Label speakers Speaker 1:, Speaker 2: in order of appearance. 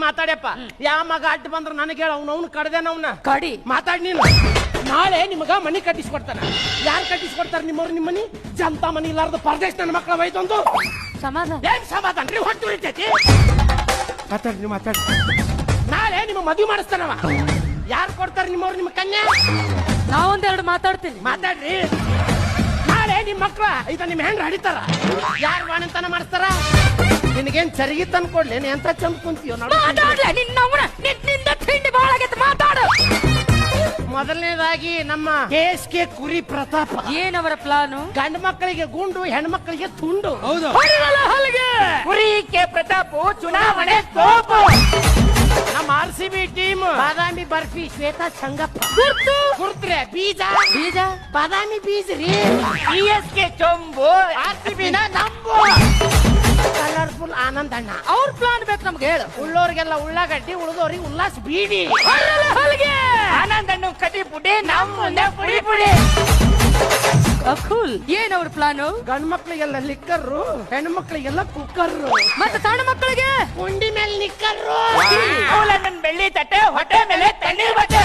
Speaker 1: ಮಾತಾಡ್ಯಪ್ಪ ಯಾವ ಮಗ ಅಡ್ಡ ಬಂದ್ರ ನನಗೆ ಹೇಳ ಅವ್ನು ಕಡ್ದೇನವ್ನ
Speaker 2: ಕಡಿ
Speaker 1: ಮಾತಾಡ್ ನೀನು. ನಾಳೆ ನಿಮಗ ಮನಿ ಕಟ್ಟಿಸ್ಕೊಡ್ತಾನ. ಯಾರು ಕಟ್ಟಿಸ್ಕೊಡ್ತಾರ? ನಿಮ್ಮವ್ರು ನಿಮ್ಮ ಮನಿ ಜಂತ ಮನಿ ಇಲ್ಲಾರ್ದು ಪರದೇಶ ನನ್ನ ಮಕ್ಕಳ ವೈತೊಂದು
Speaker 2: ಸಮಾಧಾನ
Speaker 1: ಏನ್ ಸಮಾಧಾನ ರೀ? ಹೊಟ್ಟು ಉಳಿತೈತಿ. ಮಾತಾಡ್ರಿ ನೀವು ಮಾತಾಡ್ರಿ. ನಾಳೆ ನಿಮ್ಮ ಮದುವೆ ಮಾಡಿಸ್ತಾನವ. ಯಾರು ಕೊಡ್ತಾರ ನಿಮ್ಮವ್ರು ನಿಮ್ಮ ಕನ್ಯಾ?
Speaker 2: ನಾವೊಂದೆರಡು ಮಾತಾಡ್ತೀನಿ.
Speaker 1: ಮಾತಾಡ್ರಿ. ನಾಳೆ ನಿಮ್ಮ ಮಕ್ಳ ಈಗ ನಿಮ್ಮ ಹೆಂಡ್ರ ಹಡಿತಾರ. ಯಾರು ವಾಣಂತನ ಮಾಡಿಸ್ತಾರ? ನಿನಗೇನ್ ಚರಿಗಿ ತಂದು ಕೊಡ್ಲಿ? ಎಂತ ಚಂದ ಕುಂತೀಯೋ
Speaker 2: ನಿಂದ ತಿಂಡಿ ಬಾಳ ಆಗೈತೆ, ಮಾತಾಡು.
Speaker 1: ಮೊದಲನೇದಾಗಿ ನಮ್ಮ KSK ಕುರಿ ಪ್ರತಾಪ
Speaker 2: ಏನವರ ಪ್ಲಾನು?
Speaker 1: ಗಂಡು ಮಕ್ಕಳಿಗೆ ಗುಂಡು, ಹೆಣ್ಮಕ್ಳಿಗೆ ತುಂಡು.
Speaker 2: ಕುರಿ ಕೆ ಪ್ರತಾಪ್ ಚುನಾವಣೆ ತೋಪು.
Speaker 1: ನಮ್ಮ RCB ಟೀಮ್ ಬಾದಾಮಿ ಬರ್ಫಿ ಶ್ವೇತಾ ಚಂಗಪ್ಪ. ಗುರ್ತ್ರೆ ಬೀಜ
Speaker 2: ಬೀಜ
Speaker 1: ಬಾದಾಮಿ ಬೀಜ ರೀ.
Speaker 2: CSK ಚೊಂಬು,
Speaker 1: RCB ನ ನಂಬು. ಕಲರ್ಫುಲ್ ಆನಂದ್ ಅಣ್ಣ.
Speaker 2: ಅವ್ರ ಪ್ಲಾನ್ ಬೇಕು ನಮ್ಗೆ, ಹೇಳು.
Speaker 1: ಉಳ್ಳೋರಿಗೆಲ್ಲ ಉಳ್ಳಾಗಡ್ಡಿ, ಉಳಿದೋರಿಗೆ ಉಲ್ಲಾಸ್ ಬೀಡಿ.
Speaker 2: ಆನಂದ್ ಅಣ್ಣ ಕಟಿ ಪುಡಿ, ನಮ್ಮ ಮುಂದೆ ಪುಡಿ ಪುಡಿ. ಏನ್ ಅವ್ರ ಪ್ಲಾನು?
Speaker 1: ಗಂಡು ಮಕ್ಳಿಗೆಲ್ಲ ಲಿಕ್ಕರ್ರು, ಹೆಣ್ಣು ಮಕ್ಳಿಗೆಲ್ಲ ಕುಕ್ಕರ್ರು,
Speaker 2: ಮತ್ತೆ ಸಣ್ಣ ಮಕ್ಕಳಿಗೆ
Speaker 1: ಕುಂಡಿ ಮೇಲೆ ನಿಕ್ಕರ್ರು.
Speaker 2: ಬೆಳ್ಳಿ ತಟ್ಟೆ, ಹೊಟ್ಟೆ ಮೇಲೆ ತಣ್ಣೀರ್ ಬಟ್ಟೆ.